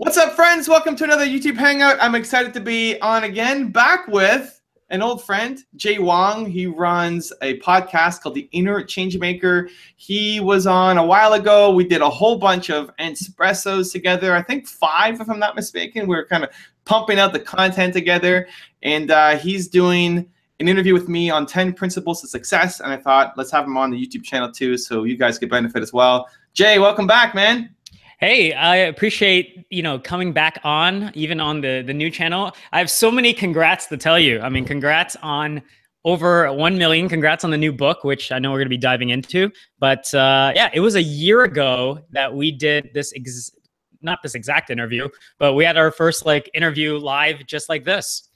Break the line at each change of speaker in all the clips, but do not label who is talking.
What's up, friends? Welcome to another YouTube Hangout. I'm excited to be on again, back with an old friend, Jay Wong. He runs a podcast called the Inner Changemaker. He was on a while ago. We did a whole bunch of espressos together. I think 5, if I'm not mistaken. We were kind of pumping out the content together. And he's doing an interview with me on 10 principles to success. And I thought, let's have him on the YouTube channel too, so you guys could benefit as well. Jay, welcome back, man.
Hey, I appreciate, coming back on, even on the new channel. I have so many congrats to tell you. I mean, congrats on over 1 million. Congrats on the new book, which I know we're going to be diving into. But yeah, it was a year ago that we did this, not this exact interview, but we had our first interview live just like this.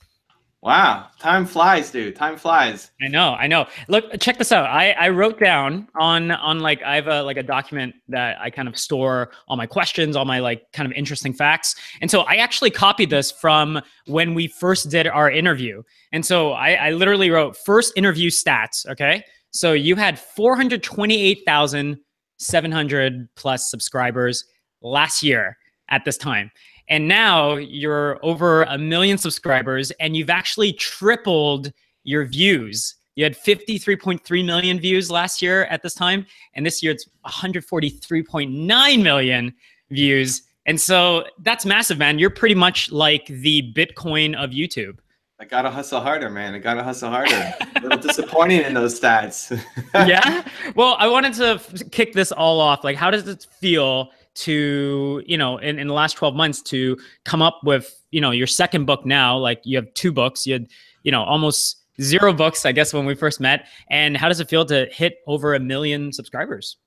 Wow, time flies, dude. Time flies.
I know. Look, check this out. I wrote down on I have a document that I kind of store all my questions, all my kind of interesting facts. And so I actually copied this from when we first did our interview. And so I literally wrote first interview stats. Okay. So you had 428,700 plus subscribers last year at this time. And now you're over 1 million subscribers and you've actually tripled your views. You had 53.3 million views last year at this time. And this year it's 143.9 million views. And so that's massive, man. You're pretty much like the Bitcoin of YouTube.
I gotta hustle harder, man. I gotta hustle harder. A little disappointing in those stats.
Yeah. Well, I wanted to kick this all off. How does it feel to, in the last 12 months to come up with, your second book now? You have 2 books, you had, almost 0 books, I guess, when we first met. And how does it feel to hit over 1 million subscribers?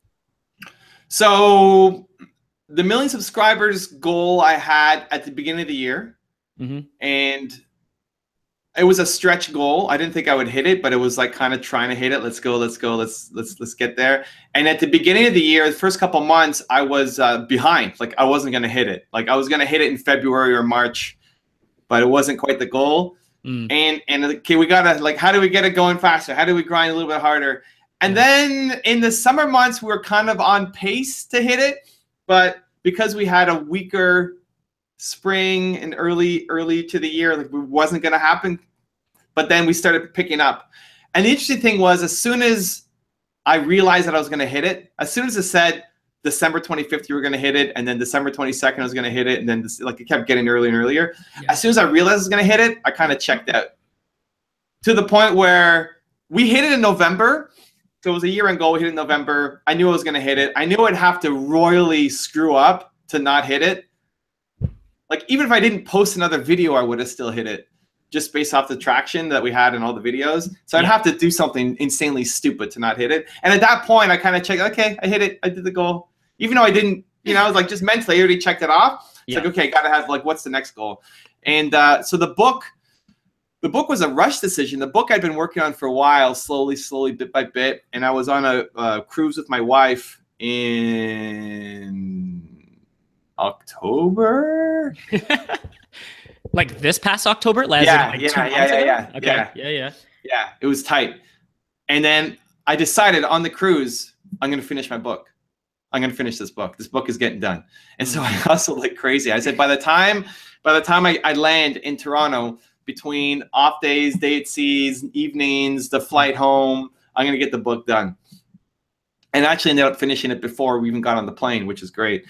So the 1 million subscribers goal I had at the beginning of the year, and it was a stretch goal. I didn't think I would hit it, but it was kind of trying to hit it. Let's go. Let's get there. And at the beginning of the year, the first couple months, I was behind. I wasn't going to hit it. I was going to hit it in February or March, but it wasn't quite the goal. And okay, we got to how do we get it going faster? How do we grind a little bit harder? And then in the summer months, we were kind of on pace to hit it. But because we had a weaker spring and early to the year, it wasn't going to happen. But then we started picking up. And the interesting thing was, as soon as I realized that I was going to hit it, as soon as it said December 25th, you were going to hit it, and then December 22nd, I was going to hit it, and then it kept getting earlier and earlier. Yeah. As soon as I realized I was going to hit it, I kind of checked out. To the point where we hit it in November. So it was a year-end goal. We hit it in November. I knew I was going to hit it. I knew I'd have to royally screw up to not hit it. Even if I didn't post another video, I would have still hit it, just based off the traction that we had in all the videos. So I'd have to do something insanely stupid to not hit it. And at that point, I kind of checked, okay, I hit it. I did the goal. Even though I didn't, I was just mentally, I already checked it off. It's okay, got to have what's the next goal? And so the book was a rush decision. The book I'd been working on for a while, slowly, bit by bit. And I was on a cruise with my wife in October.
This past October?
Yeah.
Okay. Yeah.
It was tight. And then I decided on the cruise, I'm going to finish my book. I'm going to finish this book. This book is getting done. And so I hustled like crazy. I said, by the time I land in Toronto, between off days, day at seas, evenings, the flight home, I'm going to get the book done. And I actually ended up finishing it before we even got on the plane, which is great.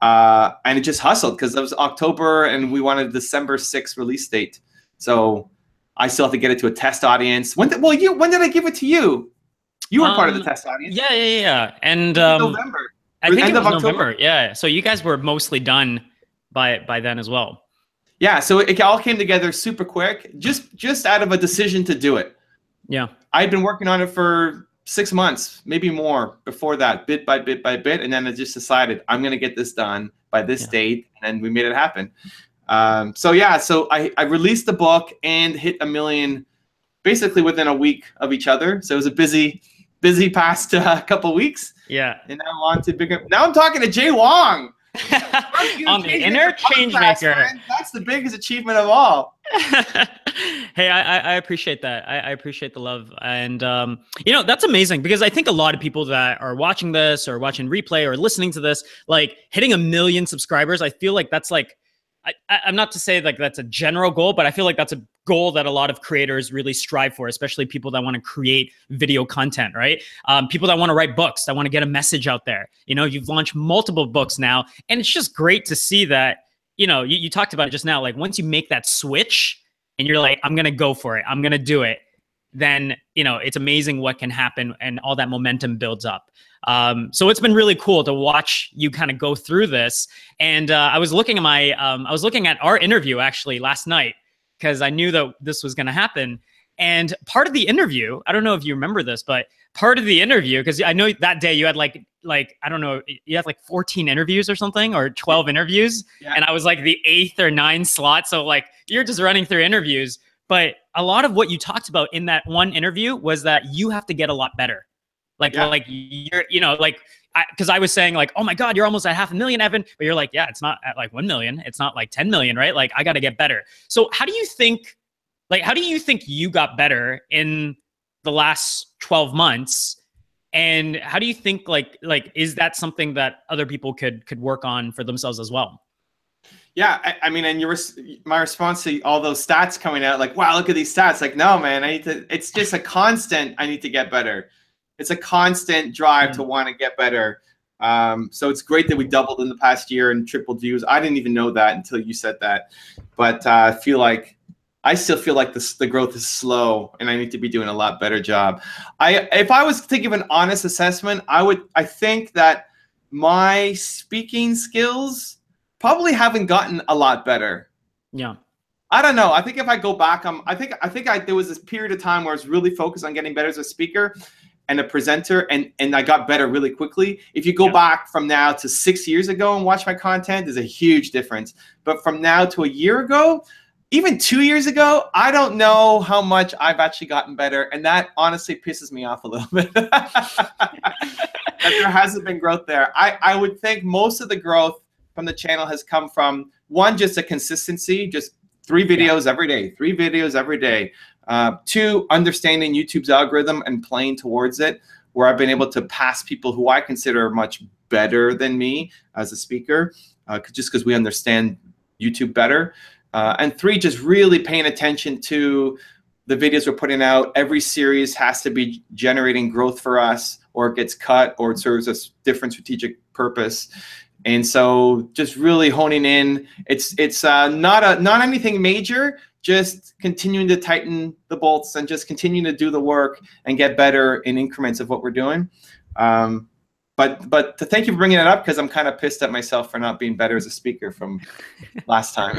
And it just hustled because it was October and we wanted a December 6th release date. So I still have to get it to a test audience. When did I give it to you? You were part of the test audience.
Yeah. And
November.
I think it was November. Yeah. So you guys were mostly done by then as well.
Yeah. So it all came together super quick, just out of a decision to do it.
Yeah.
I'd been working on it for 6 months, maybe more before that, bit by bit. And then I just decided I'm going to get this done by this date. And then we made it happen. So I released the book and hit 1 million basically within a week of each other. So it was a busy past couple weeks.
Yeah.
And now on to bigger. Now I'm talking to Jay Wong.
On the Inner Changemaker.
That's the biggest achievement of all.
Hey, I appreciate that. I appreciate the love. And, that's amazing because I think a lot of people that are watching this or watching replay or listening to this, hitting 1 million subscribers, I feel like that's I'm not to say like that's a general goal, but I feel like that's a goal that a lot of creators really strive for, especially people that want to create video content, right? People that want to write books, that want to get a message out there. You know, you've launched multiple books now, and it's just great to see that, you know, you talked about it just now, like once you make that switch and you're like, I'm going to go for it, I'm going to do it, then, you know, it's amazing what can happen and all that momentum builds up. So it's been really cool to watch you kind of go through this. And I was looking at I was looking at our interview actually last night because I knew that this was going to happen. And part of the interview, I don't know if you remember this, but part of the interview, because I know that day you had like, I don't know, you had like 14 interviews or something, or 12 interviews. Yeah. And I was like the 8th or 9th slot. So like, you're just running through interviews. But a lot of what you talked about in that one interview was that you have to get a lot better. Like, yeah. Like you're, you know, like, because I was saying like, oh my God, you're almost at 500,000, Evan. But you're like, yeah, it's not at like 1 million. It's not like 10 million, right? Like, I got to get better. So how do you think you got better in the last 12 months? And how do you think like, is that something that other people could work on for themselves as well?
Yeah, I mean, and my response to all those stats coming out, like, wow, look at these stats. Like, no, man, it's just a constant, I need to get better. It's a constant drive to want to get better. So it's great that we doubled in the past year and tripled views. I didn't even know that until you said that. But I still feel like the growth is slow and I need to be doing a lot better job. If I was to give an honest assessment, I think that my speaking skills probably haven't gotten a lot better.
Yeah.
I don't know. I think if I go back, there was this period of time where I was really focused on getting better as a speaker and a presenter, and I got better really quickly. If you go back from now to 6 years ago and watch my content, there's a huge difference. But from now to a year ago, even 2 years ago, I don't know how much I've actually gotten better. And that honestly pisses me off a little bit. That there hasn't been growth there. I would think most of the growth from the channel has come from, one, just a consistency, just 3 videos every day, 3 videos every day. 2, understanding YouTube's algorithm and playing towards it, where I've been able to pass people who I consider much better than me as a speaker, just because we understand YouTube better. And 3, just really paying attention to the videos we're putting out. Every series has to be generating growth for us, or it gets cut, or it serves a different strategic purpose. And so just really honing in. It's not anything major, just continuing to tighten the bolts and just continuing to do the work and get better in increments of what we're doing. But to thank you for bringing it up, because I'm kind of pissed at myself for not being better as a speaker from last time.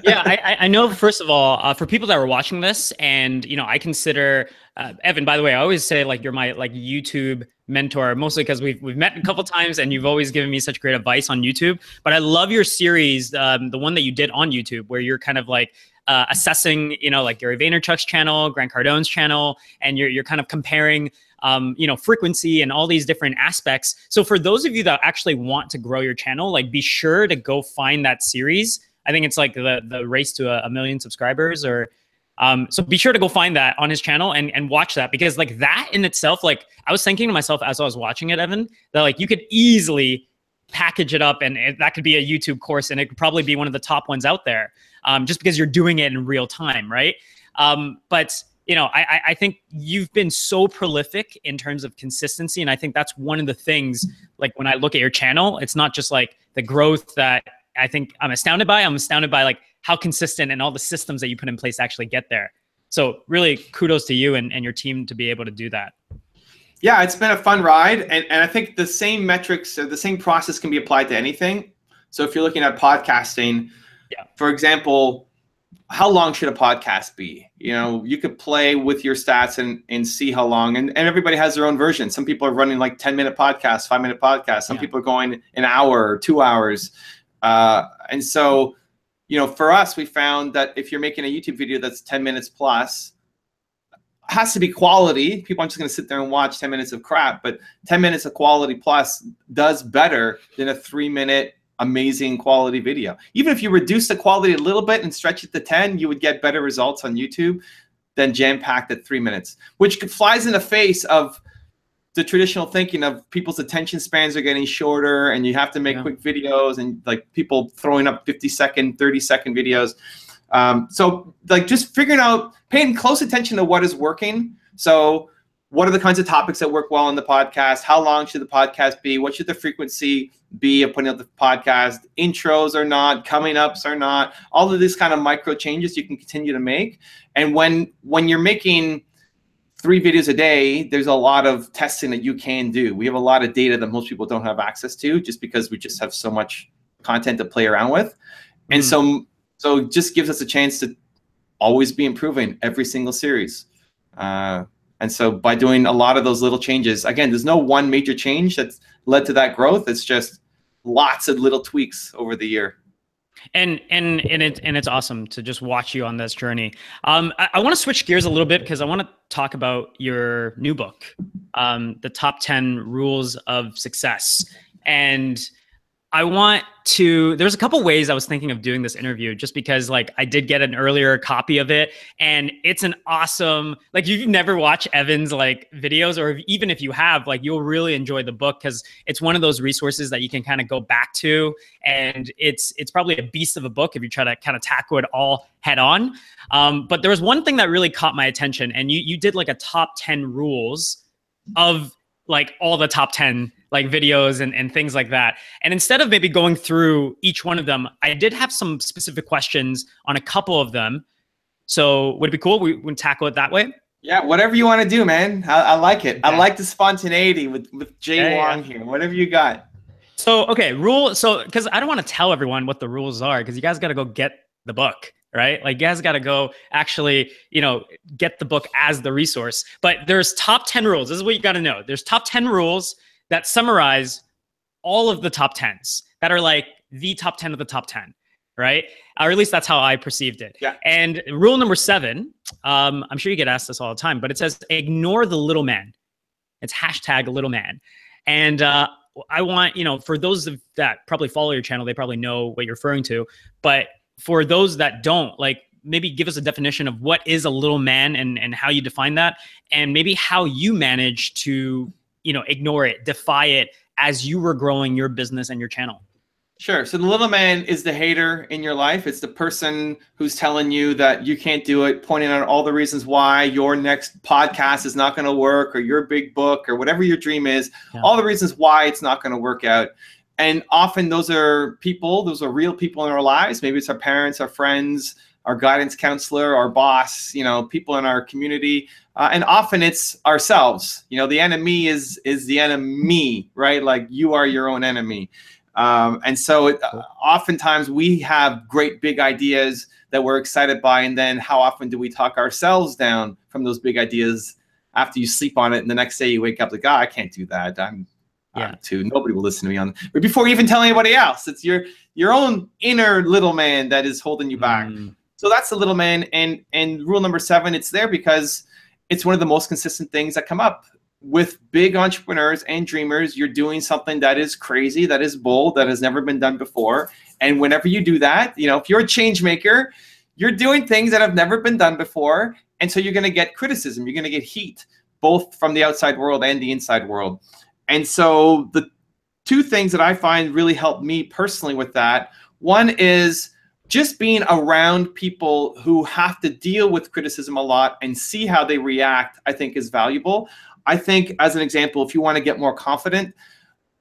Yeah, I know, first of all, for people that were watching this, and, you know, I consider, Evan, by the way, I always say like you're my like YouTube mentor, mostly because we've met a couple times and you've always given me such great advice on YouTube. But I love your series, the one that you did on YouTube, where you're kind of like assessing, you know, like Gary Vaynerchuk's channel, Grant Cardone's channel, and you're kind of comparing you know, frequency and all these different aspects. So for those of you that actually want to grow your channel, like, be sure to go find that series. I think it's like the race to a million subscribers, or so be sure to go find that on his channel and watch that, because like that in itself, like I was thinking to myself as I was watching it, Evan, that like you could easily package it up and that could be a YouTube course, and it could probably be one of the top ones out there, just because you're doing it in real time, right? But you know, I think you've been so prolific in terms of consistency. And I think that's one of the things, like when I look at your channel, it's not just like the growth that I think I'm astounded by. I'm astounded by like how consistent and all the systems that you put in place to actually get there. So really kudos to you and your team to be able to do that.
Yeah, it's been a fun ride. And I think the same metrics, the same process can be applied to anything. So if you're looking at podcasting, for example, how long should a podcast be? You know, you could play with your stats and see how long, and everybody has their own version. Some people are running like 10-minute podcasts, 5-minute podcasts. Some people are going an hour or 2 hours. And so, you know, for us, we found that if you're making a YouTube video that's 10 minutes plus, it has to be quality. People aren't just going to sit there and watch 10 minutes of crap, but 10 minutes of quality plus does better than a 3-minute amazing quality video. Even if you reduce the quality a little bit and stretch it to 10, you would get better results on YouTube than jam-packed at 3 minutes, which flies in the face of the traditional thinking of people's attention spans are getting shorter and you have to make quick videos and like people throwing up 50-second, 30-second videos. So like just figuring out, paying close attention to what is working. So what are the kinds of topics that work well on the podcast? How long should the podcast be? What should the frequency be of putting out the podcast? Intros or not, coming ups or not, all of these kind of micro changes you can continue to make. And when you're making 3 videos a day, there's a lot of testing that you can do. We have a lot of data that most people don't have access to just because we just have so much content to play around with. And so it just gives us a chance to always be improving every single series. And so by doing a lot of those little changes, again, there's no one major change that's led to that growth. It's just lots of little tweaks over the year.
And it's awesome to just watch you on this journey. I want to switch gears a little bit because I want to talk about your new book, The Top 10 Rules of Success. And I want to, there's a couple ways I was thinking of doing this interview just because like I did get an earlier copy of it and it's an awesome, like you've never watched Evan's like videos, or even if you have, like you'll really enjoy the book because it's one of those resources that you can kind of go back to. And it's probably a beast of a book if you try to kind of tackle it all head on. But there was one thing that really caught my attention, and you did like a top 10 rules of like all the top 10 like videos and things like that. And instead of maybe going through each one of them, I did have some specific questions on a couple of them. So would it be cool? We would tackle it that way?
Yeah, whatever you want to do, man. I like it. Okay. I like the spontaneity with Jay Wong here. Whatever you got.
So, okay, because I don't want to tell everyone what the rules are because you guys got to go get the book. Right? Like you guys got to go actually, get the book as the resource. But there's top 10 rules. This is what you got to know. There's top 10 rules that summarize all of the top 10s that are like the top 10 of the top 10, right? Or at least that's how I perceived it.
Yeah.
And rule number 7, I'm sure you get asked this all the time, but it says, ignore the little man. It's hashtag little man. And I want, for those that probably follow your channel, they probably know what you're referring to. But for those that don't, like maybe give us a definition of what is a little man and how you define that, and maybe how you manage to, ignore it, defy it as you were growing your business and your channel.
Sure. So the little man is the hater in your life. It's the person who's telling you that you can't do it, pointing out all the reasons why your next podcast is not going to work, or your big book, or whatever your dream is, all the reasons why it's not going to work out. And often those are real people in our lives. Maybe it's our parents, our friends, our guidance counselor, our boss, people in our community. And often it's ourselves. The enemy is the enemy, right? Like you are your own enemy. And so oftentimes we have great big ideas that we're excited by. And then how often do we talk ourselves down from those big ideas after you sleep on it? And the next day you wake up like, I can't do that. Nobody will listen to me but before you even tell anybody else, it's your own inner little man that is holding you back. So that's the little man. And rule number 7, it's there because it's one of the most consistent things that come up with big entrepreneurs and dreamers. You're doing something that is crazy, that is bold, that has never been done before. And whenever you do that, if you're a change maker, you're doing things that have never been done before. And so you're going to get criticism. You're going to get heat, both from the outside world and the inside world. And so the 2 things that I find really help me personally with that, one is just being around people who have to deal with criticism a lot and see how they react, I think is valuable. I think, as an example, if you want to get more confident,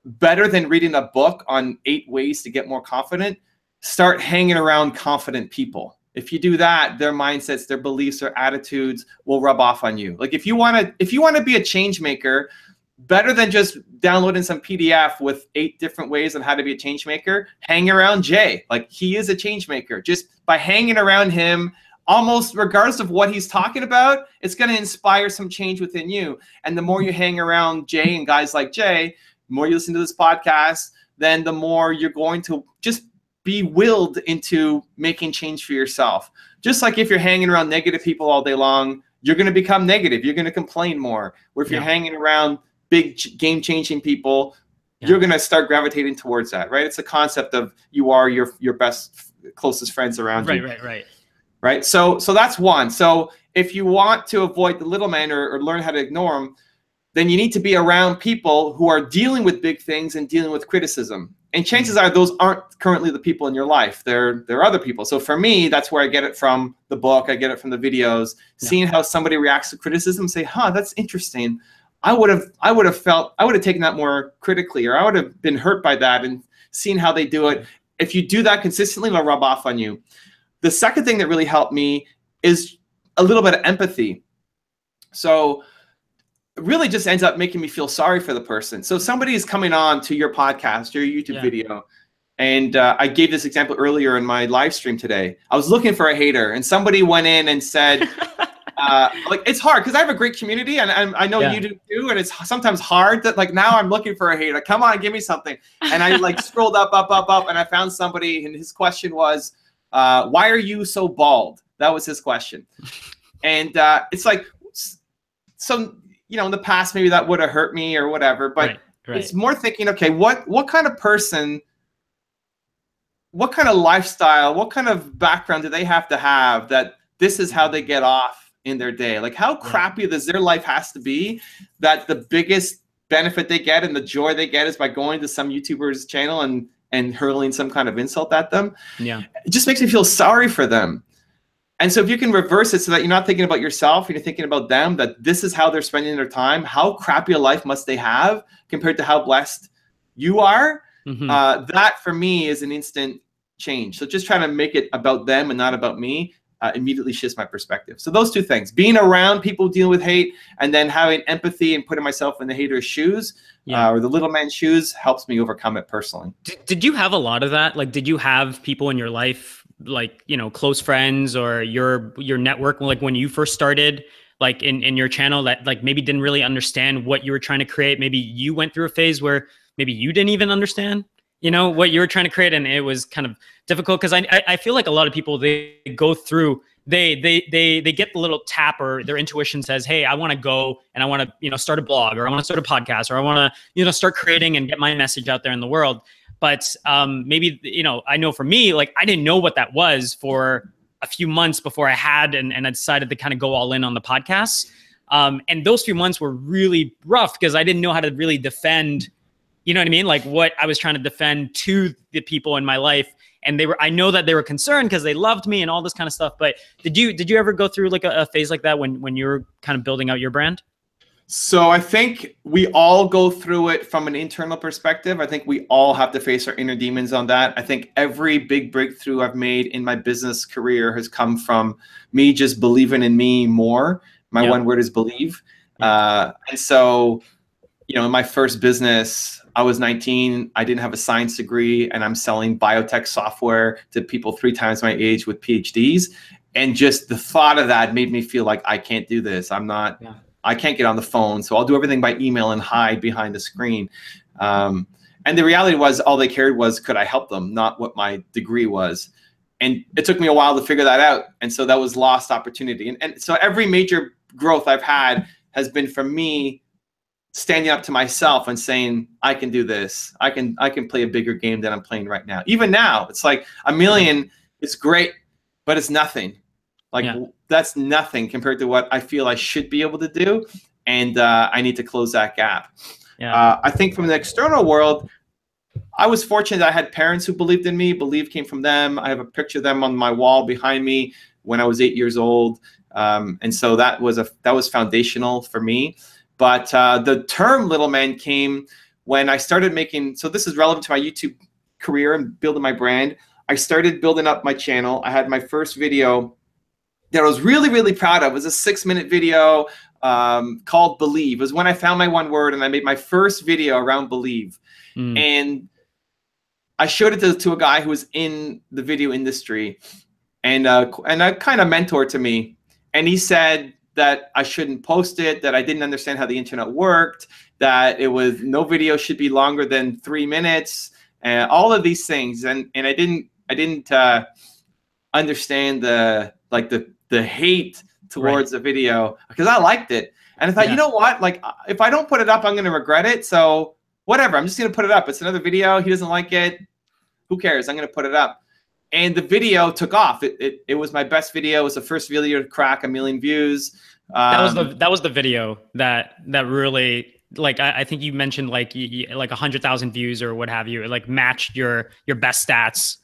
better than reading a book on 8 ways to get more confident, start hanging around confident people. If you do that, their mindsets, their beliefs, their attitudes will rub off on you. Like if you want to be a change maker, better than just downloading some PDF with 8 different ways on how to be a change maker, hang around Jay. Like he is a change maker. Just by hanging around him, almost regardless of what he's talking about, it's going to inspire some change within you. And the more you hang around Jay and guys like Jay, the more you listen to this podcast, then the more you're going to just be willed into making change for yourself. Just like if you're hanging around negative people all day long, you're going to become negative. You're going to complain more. Or if you're hanging around big game-changing people, you're going to start gravitating towards that, right? It's a concept of you are your best, closest friends around you. Right. So that's one. So if you want to avoid the little man or learn how to ignore him, then you need to be around people who are dealing with big things and dealing with criticism. And chances are those aren't currently the people in your life. They're other people. So for me, that's where I get it from the book. I get it from the videos, seeing how somebody reacts to criticism, say, huh, that's interesting. I would have taken that more critically, or I would have been hurt by that, and seen how they do it. If you do that consistently, it'll rub off on you. The second thing that really helped me is a little bit of empathy. So it really just ends up making me feel sorry for the person. So somebody is coming on to your podcast or your YouTube video, and I gave this example earlier in my live stream today. I was looking for a hater, and somebody went in and said, like, it's hard because I have a great community, and I know you do too, and it's sometimes hard that, like, now I'm looking for a hater. Come on, give me something. And I like scrolled up, and I found somebody, and his question was, why are you so bald? That was his question. And it's like, so, you know, in the past, maybe that would have hurt me or whatever, but it's more thinking, okay, what kind of person, what kind of lifestyle, what kind of background do they have to have that this is how they get off in their day? Like, how crappy does their life has to be that the biggest benefit they get and the joy they get is by going to some YouTuber's channel and hurling some kind of insult at them? Yeah. It just makes me feel sorry for them. And so if you can reverse it so that you're not thinking about yourself, you're thinking about them, that this is how they're spending their time, how crappy a life must they have compared to how blessed you are, that for me is an instant change. So just trying to make it about them and not about me immediately shifts my perspective. So those two things, being around people dealing with hate and then having empathy and putting myself in the hater's shoes or the little man's shoes helps me overcome it personally.
Did you have a lot of that? Like, did you have people in your life, like, you know, close friends or your network, like when you first started, like in your channel, that like maybe didn't really understand what you were trying to create? Maybe you went through a phase where maybe you didn't even understand, you know, what you were trying to create, and it was kind of difficult? Because I feel like a lot of people, they go through, they get the little tap, or their intuition says, hey, I want to go and I want to, you know, start a blog, or I want to start a podcast, or I want to, you know, start creating and get my message out there in the world. But maybe, you know, I know for me, like, I didn't know what that was for a few months before I had, and I decided to kind of go all in on the podcast. And those few months were really rough because I didn't know how to really defend, you know what I mean? Like, what I was trying to defend to the people in my life. And I know that they were concerned because they loved me and all this kind of stuff. But did you ever go through like a phase like that when you were kind of building out your brand?
So I think we all go through it from an internal perspective. I think we all have to face our inner demons on that. I think every big breakthrough I've made in my business career has come from me just believing in me more. My one word is believe. And so, you know, in my first business, I was 19. I didn't have a science degree, and I'm selling biotech software to people 3 times my age with PhDs. And just the thought of that made me feel like I can't do this. I can't get on the phone, so I'll do everything by email and hide behind the screen. And the reality was, all they cared was, could I help them, not what my degree was. And it took me a while to figure that out. And so that was lost opportunity. And so every major growth I've had has been from me standing up to myself and saying, I can do this. I can play a bigger game than I'm playing right now. Even now, it's like $1 million is great, but it's nothing. Like, that's nothing compared to what I feel I should be able to do. And I need to close that gap. I think from the external world, I was fortunate. I had parents who believed in me. Believe came from them. I have a picture of them on my wall behind me when I was 8 years old. And so that was foundational for me. But the term little man came when I started making, so this is relevant to my YouTube career and building my brand. I started building up my channel. I had my first video that I was really, really proud of. It was a 6-minute video called Believe. It was when I found my one word, and I made my first video around believe. And I showed it to a guy who was in the video industry and a kind of mentor to me. And he said that I shouldn't post it, that I didn't understand how the internet worked, that no video should be longer than 3 minutes, and all of these things. And I didn't understand the hate towards the video, because I liked it. And I thought, you know what? Like, if I don't put it up, I'm going to regret it. So whatever, I'm just going to put it up. It's another video. He doesn't like it. Who cares? I'm going to put it up. And the video took off. It was my best video. It was the first video to crack 1 million views.
That was the video that really, like, I think you mentioned like 100,000 views or what have you. It like matched your best stats,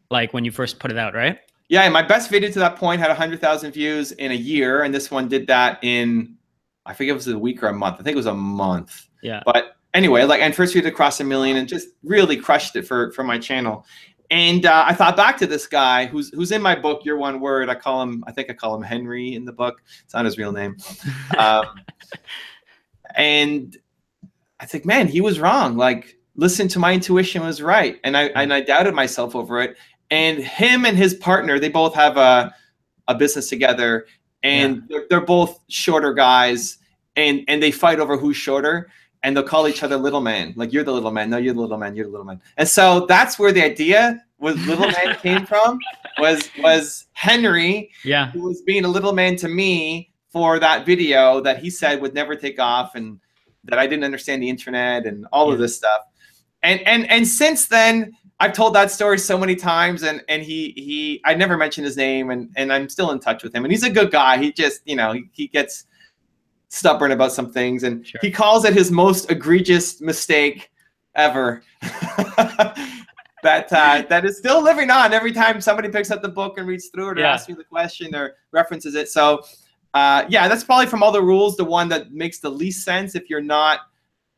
like when you first put it out, right?
Yeah, and my best video to that point had 100,000 views in a year, and this one did that in, I forget if it was a week or a month. I think it was a month.
Yeah.
But anyway, like, and first video to cross 1 million, and just really crushed it for my channel. And I thought back to this guy who's in my book, Your One Word. I think I call him Henry in the book. It's not his real name. And I think, man, he was wrong. Like, listen to my intuition was right. And I doubted myself over it. And him and his partner, they both have a business together, and they're both shorter guys, and they fight over who's shorter. And they'll call each other little man. Like, you're the little man. No, you're the little man. You're the little man. And so that's where the idea was little man came from, was Henry, who was being a little man to me for that video that he said would never take off, and that I didn't understand the internet and all of this stuff. And since then, I've told that story so many times, and I never mentioned his name, and I'm still in touch with him. And he's a good guy. He just, he gets stubborn about some things, and he calls it his most egregious mistake ever. that is still living on every time somebody picks up the book and reads through it, or asks me the question or references it. So that's probably, from all the rules, the one that makes the least sense if you're not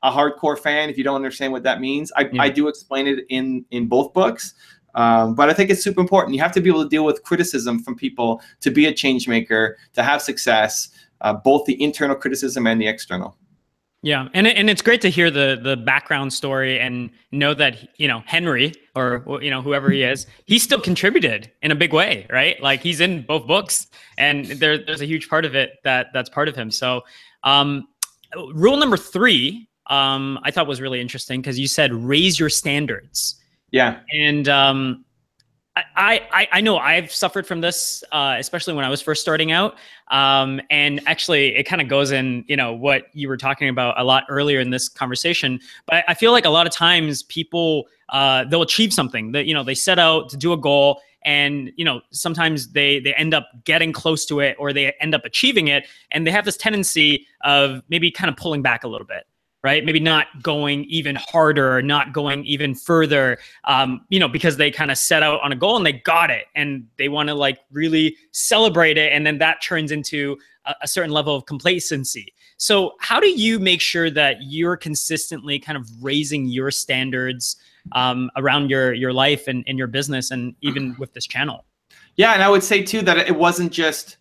a hardcore fan, if you don't understand what that means. I do explain it in both books. But I think it's super important. You have to be able to deal with criticism from people to be a change maker, to have success. Both the internal criticism and the external.
Yeah, and it's great to hear the background story and know that Henry, or whoever he is, he still contributed in a big way, right? Like, he's in both books, and there's a huge part of it that's part of him. So, rule number 3, I thought was really interesting, because you said raise your standards.
Yeah,
and I know I've suffered from this, especially when I was first starting out. And actually, it kind of goes in, what you were talking about a lot earlier in this conversation. But I feel like a lot of times people, they'll achieve something that, they set out to do a goal, and, sometimes they end up getting close to it, or they end up achieving it. And they have this tendency of maybe kind of pulling back a little bit. Right? Maybe not going even harder, or not going even further, because they kind of set out on a goal and they got it, and they want to like really celebrate it. And then that turns into a certain level of complacency. So how do you make sure that you're consistently kind of raising your standards around your life and your business, and even with this channel?
Yeah. And I would say too, that it wasn't just,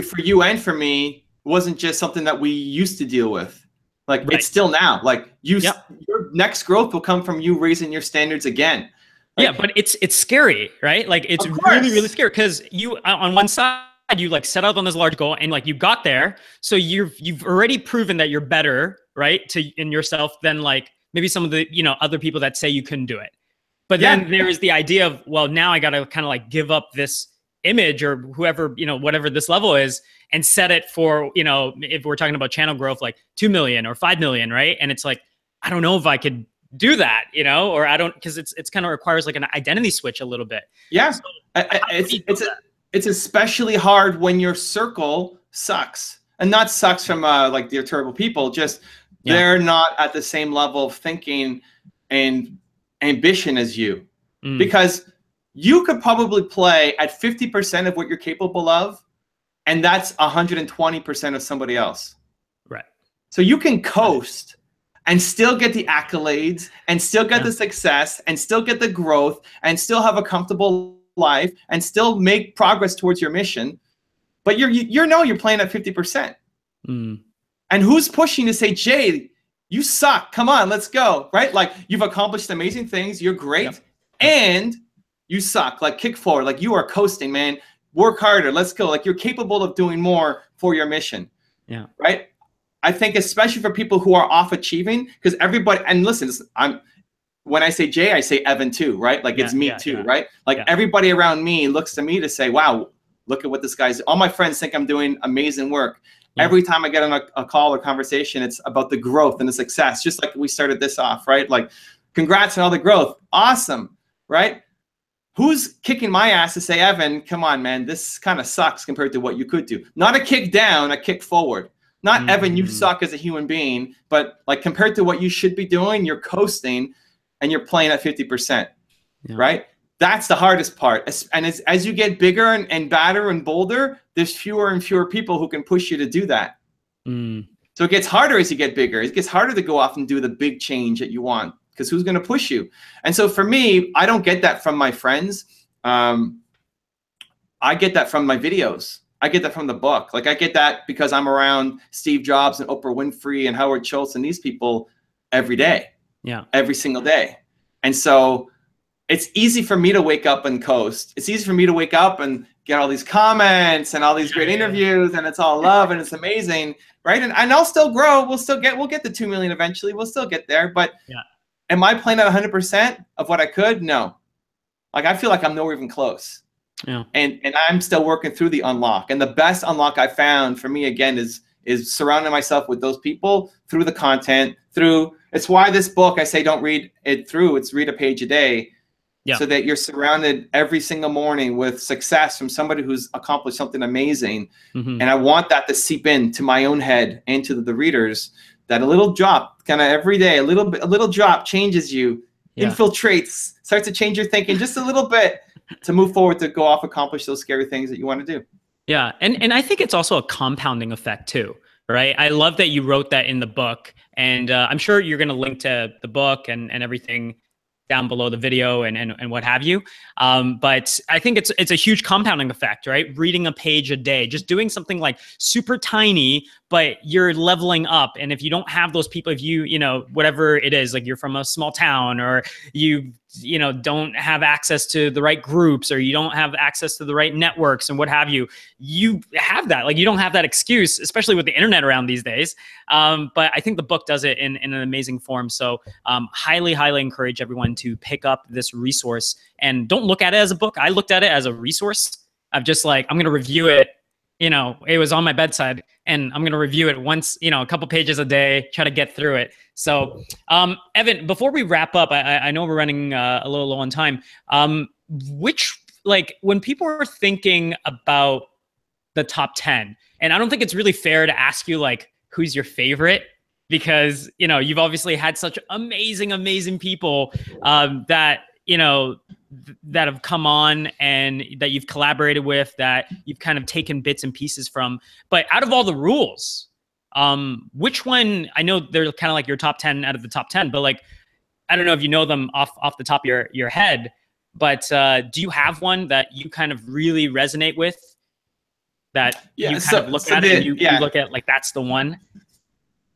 for you and for me, it wasn't just something that we used to deal with. Like, it's still now. Like, your next growth will come from you raising your standards again. Like,
yeah, but it's scary, right? Like, it's really, really scary, because you, on one side, you like set out on this large goal, and like you got there, so you've already proven that you're better, right, in yourself than like maybe some of the other people that say you couldn't do it. But then there is the idea of, well, now I got to kind of like give up this image, or whoever, whatever this level is, and set it for, if we're talking about channel growth, like 2 million or 5 million, right? And it's like, I don't know if I could do that, or I don't, because it's kind of requires like an identity switch a little bit. Yeah.
So it's especially hard when your circle sucks, and not sucks from like they're terrible people, just they're not at the same level of thinking and ambition as you. Because you could probably play at 50% of what you're capable of, and that's 120% of somebody else.
Right.
So you can coast and still get the accolades, and still get the success, and still get the growth, and still have a comfortable life, and still make progress towards your mission. But you're playing at 50%. And who's pushing to say, Jay, you suck. Come on, let's go. Right? Like, you've accomplished amazing things. You're great. And you suck. Like, kick forward. Like, you are coasting, man. Work harder. Let's go. Like, you're capable of doing more for your mission. Yeah. Right? I think especially for people who are off achieving, because everybody, and listen, when I say Jay, I say Evan too, right? Like, it's me too, right? Like, everybody around me looks to me to say, wow, look at what this guy's, all my friends think I'm doing amazing work. Every time I get on a call or conversation, it's about the growth and the success, just like we started this off, right? Like, congrats on all the growth. Awesome, right? who's kicking my ass to say, Evan, come on, man, this kind of sucks compared to what you could do. Not a kick down, a kick forward. Not Evan, you suck as a human being, but like compared to what you should be doing, you're coasting and you're playing at 50%, right? That's the hardest part. And as you get bigger and badder and bolder, there's fewer and fewer people who can push you to do that. So it gets harder as you get bigger. It gets harder to go off and do the big change that you want, because who's going to push you? And so for me, I don't get that from my friends. I get that from my videos. I get that from the book. Like I get that because I'm around Steve Jobs and Oprah Winfrey and Howard Schultz and these people every day. Yeah. Every single day. And so it's easy for me to wake up and coast. It's easy for me to wake up and get all these comments and all these great interviews, and it's all love and it's amazing, right? And I'll still grow. We'll get to 2 million eventually. We'll still get there. But am I playing at 100% of what I could? No. Like I feel like I'm nowhere even close. Yeah. And I'm still working through the unlock. And the best unlock I found for me again is surrounding myself with those people through the content, it's why this book, I say don't read it through, it's read a page a day. Yeah. So that you're surrounded every single morning with success from somebody who's accomplished something amazing. And I want that to seep into my own head and to the readers, that a little drop kind of every day, a little drop changes you, infiltrates, starts to change your thinking just a little bit to move forward, to go off, accomplish those scary things that you want to do.
Yeah. And I think it's also a compounding effect too, right? I love that you wrote that in the book, and I'm sure you're going to link to the book and everything down below the video and what have you. But I think it's a huge compounding effect, right? Reading a page a day, just doing something like super tiny, but you're leveling up. And if you don't have those people, if you know, whatever it is, like you're from a small town, or you don't have access to the right groups, or you don't have access to the right networks and what have you, you have that, like, you don't have that excuse, especially with the internet around these days. But I think the book does it in an amazing form. So highly encourage everyone to pick up this resource, and don't look at it as a book. I looked at it as a resource. I'm just like, I'm going to review it. It was on my bedside, and I'm going to review it once, a couple pages a day, try to get through it. So, Evan, before we wrap up, I know we're running a little low on time. When people are thinking about the top 10, and I don't think it's really fair to ask you, like, who's your favorite, because, you've obviously had such amazing people that have come on and that you've collaborated with, that you've kind of taken bits and pieces from. But out of all the rules, which one, I know they're kind of like your top 10 out of the top 10, but like, I don't know if you know them off the top of your head, but do you have one that you kind of really resonate with, that you kind of look at it and you look at like, that's the one?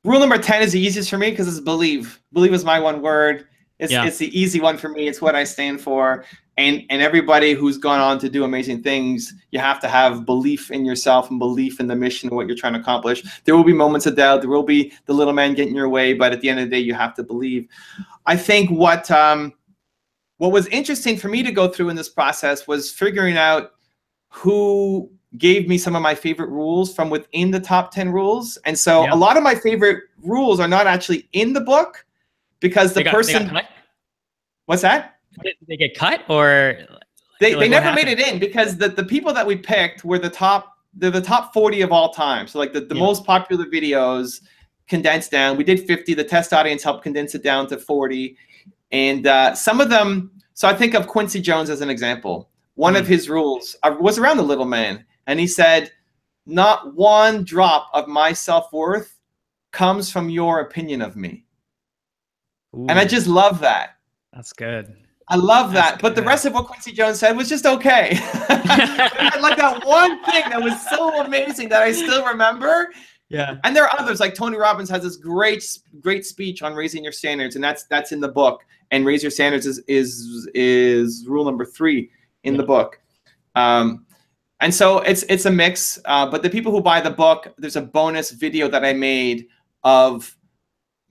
Rule number 10 is the easiest for me because it's believe. Believe is my one word. It's the easy one for me. It's what I stand for. And everybody who's gone on to do amazing things, you have to have belief in yourself and belief in the mission and what you're trying to accomplish. There will be moments of doubt. There will be the little man getting in your way, but at the end of the day, you have to believe. I think what was interesting for me to go through in this process was figuring out who gave me some of my favorite rules from within the top 10 rules. And so a lot of my favorite rules are not actually in the book, because the person, what's that?
Did they get cut, or
they never made it in, because the people that we picked were the top 40 of all time. So like the most popular videos condensed down. We did 50. The test audience helped condense it down to 40. And some of them, so I think of Quincy Jones as an example. One of his rules was around the little man. And he said, not one drop of my self-worth comes from your opinion of me. Ooh. And I just love that.
That's good.
I love that. But the rest of what Quincy Jones said was just okay. Like that one thing that was so amazing that I still remember. Yeah. And there are others, like Tony Robbins has this great speech on raising your standards, and that's in the book. And raise your standards is rule number 3 in the book. And so it's a mix. But the people who buy the book, there's a bonus video that I made of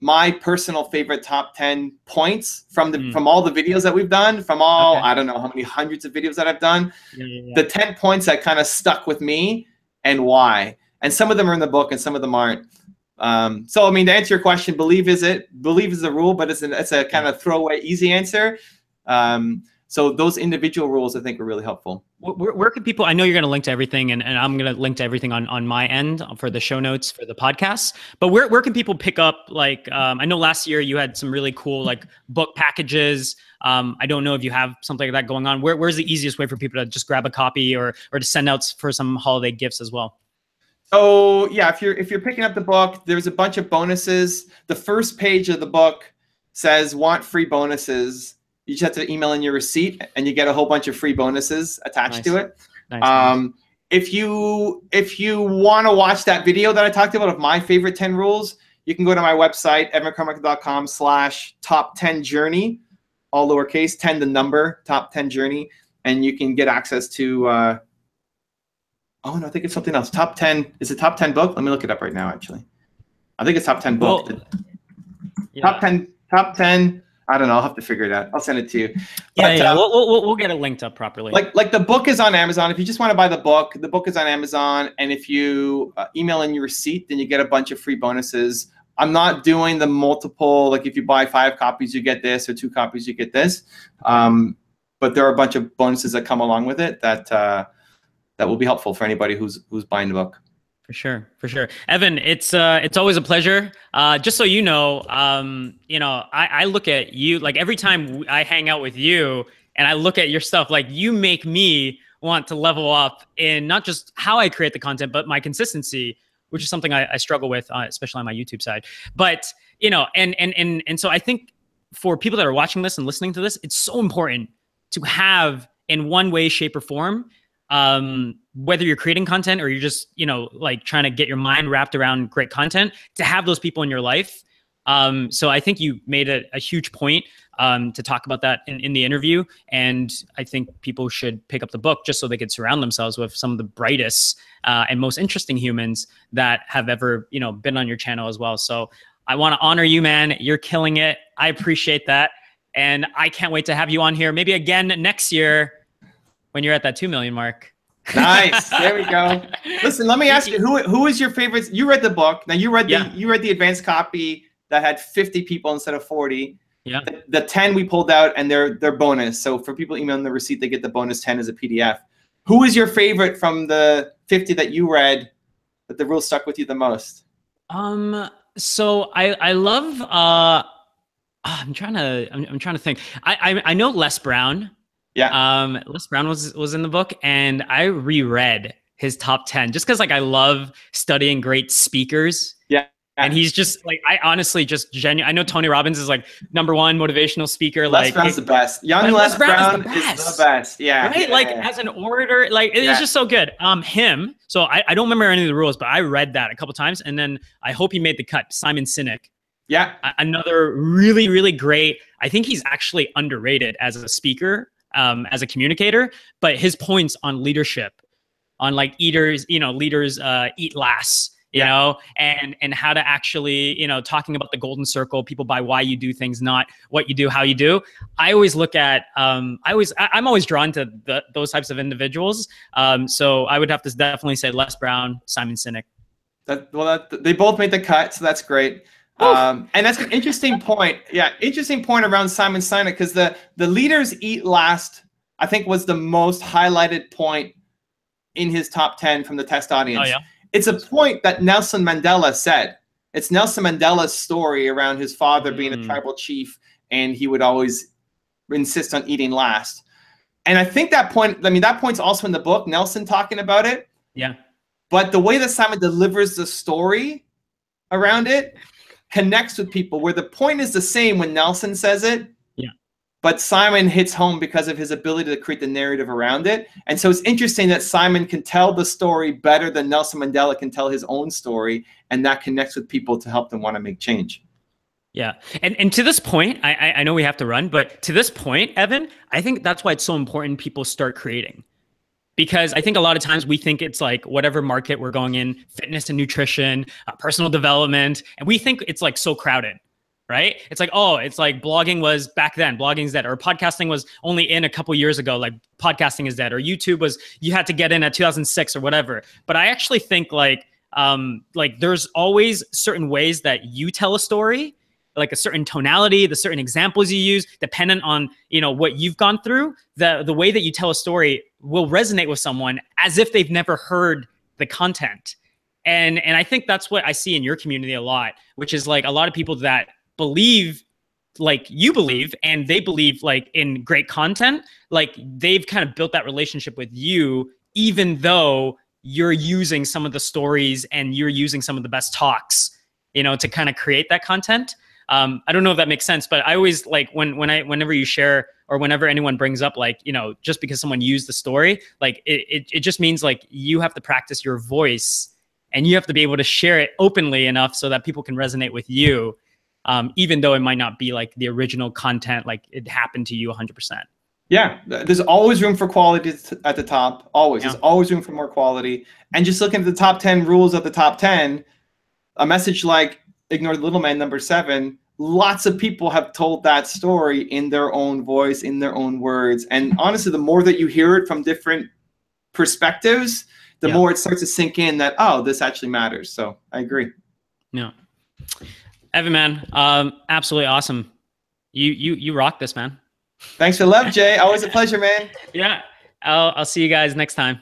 my personal favorite top 10 points from all the videos that we've done, from all, I don't know how many hundreds of videos that I've done, the 10 points that kind of stuck with me and why. And some of them are in the book and some of them aren't. So, I mean, to answer your question, believe is the rule, but it's a kind of throwaway, easy answer. So those individual rules, I think, are really helpful.
Where can people, I know you're going to link to everything, and I'm going to link to everything on my end for the show notes for the podcast, but where can people pick up, like, I know last year you had some really cool like book packages. I don't know if you have something like that going on. Where's the easiest way for people to just grab a copy or to send out for some holiday gifts as well?
So yeah, if you're picking up the book, there's a bunch of bonuses. The first page of the book says want free bonuses. You just have to email in your receipt and you get a whole bunch of free bonuses attached to it. Nice. If you want to watch that video that I talked about of my favorite 10 rules, you can go to my website, evancarmichael.com/top10journey, all lowercase, 10 the number, top 10 journey, and you can get access to, oh no, I think it's something else. Top 10, is it top 10 book? Let me look it up right now, actually. I think it's top 10 book. Well, yeah. Top 10. I don't know. I'll have to figure it out. I'll send it to you.
But, yeah. We'll get it linked up properly.
Like the book is on Amazon. If you just want to buy the book is on Amazon. And if you email in your receipt, then you get a bunch of free bonuses. I'm not doing the multiple, like if you buy 5 copies, you get this, or 2 copies, you get this. But there are a bunch of bonuses that come along with it that will be helpful for anybody who's buying the book.
For sure. Evan, it's always a pleasure. Just so you know, I look at you, like every time I hang out with you and I look at your stuff, like you make me want to level up in not just how I create the content, but my consistency, which is something I struggle with, especially on my YouTube side. But, and so I think for people that are watching this and listening to this, it's so important to have, in one way, shape, or form, whether you're creating content or you're just, like trying to get your mind wrapped around great content, to have those people in your life. So I think you made a huge point to talk about that in the interview. And I think people should pick up the book just so they could surround themselves with some of the brightest and most interesting humans that have ever, been on your channel as well. So I want to honor you, man. You're killing it. I appreciate that. And I can't wait to have you on here maybe again next year when you're at that 2 million mark.
Nice. There we go. Listen, let me ask you, who is your favorite? You read the book. Now you read the advanced copy that had 50 people instead of 40.
Yeah.
The 10 we pulled out, and they're bonus. So for people emailing the receipt, they get the bonus 10 as a PDF. Who is your favorite from the 50 that you read that the rules stuck with you the most?
So I love I'm trying to think. I know Les Brown.
Yeah.
Les Brown was in the book, and I reread his top 10 just because, like, I love studying great speakers.
Yeah.
And he's just like, I honestly just genuine. I know Tony Robbins is like #1 motivational speaker.
Les Brown's the best. Young Les Brown is the best. Yeah.
Right. Like as an orator, like it's just so good. Him. So I don't remember any of the rules, but I read that a couple times, and then I hope he made the cut. Simon Sinek.
Yeah.
Another really, really great. I think he's actually underrated as a speaker. As a communicator, but his points on leadership, on like leaders eat last, you know, and how to actually, talking about the golden circle, people by why you do things, not what you do, how you do. I always look at, I'm always drawn to those types of individuals. So I would have to definitely say Les Brown, Simon Sinek.
They both made the cut, so that's great. And that's an interesting point. Yeah, interesting point around Simon Sinek, because the leaders eat last, I think, was the most highlighted point in his top 10 from the test audience.
Oh, yeah.
It's a point that Nelson Mandela said. It's Nelson Mandela's story around his father being a tribal chief, and he would always insist on eating last. And I think that point's also in the book, Nelson talking about it.
Yeah.
But the way that Simon delivers the story around it connects with people, where the point is the same when Nelson says it, but Simon hits home because of his ability to create the narrative around it. And so it's interesting that Simon can tell the story better than Nelson Mandela can tell his own story, and that connects with people to help them want to make change.
Yeah. And to this point, I know we have to run, but to this point, Evan, I think that's why it's so important people start creating. Because I think a lot of times we think it's like whatever market we're going in, fitness and nutrition, personal development, and we think it's like so crowded, right? It's like, oh, it's like blogging was back then, blogging's dead, or podcasting was only in a couple years ago, like podcasting is dead, or YouTube was, you had to get in at 2006 or whatever. But I actually think like there's always certain ways that you tell a story, like a certain tonality, the certain examples you use, dependent on, you know, what you've gone through, the way that you tell a story will resonate with someone as if they've never heard the content. And I think that's what I see in your community a lot, which is like a lot of people that believe like you believe, and they believe like in great content, like they've kind of built that relationship with you, even though you're using some of the stories and you're using some of the best talks, you know, to kind of create that content. I don't know if that makes sense, but I always like whenever you share or whenever anyone brings up like, you know, just because someone used the story, like it just means like you have to practice your voice and you have to be able to share it openly enough so that people can resonate with you. Even though it might not be like the original content, like it happened to you 100%.
Yeah, there's always room for quality at the top. Always. Yeah. There's always room for more quality. And just looking at the top 10 rules of the top 10, a message like Ignore the Little Man, number 7, lots of people have told that story in their own voice, in their own words. And honestly, the more that you hear it from different perspectives, the more it starts to sink in that, oh, this actually matters. So I agree.
Yeah. Evan, man, absolutely awesome. You rock this, man.
Thanks for the love, Jay. Always a pleasure, man.
Yeah. I'll see you guys next time.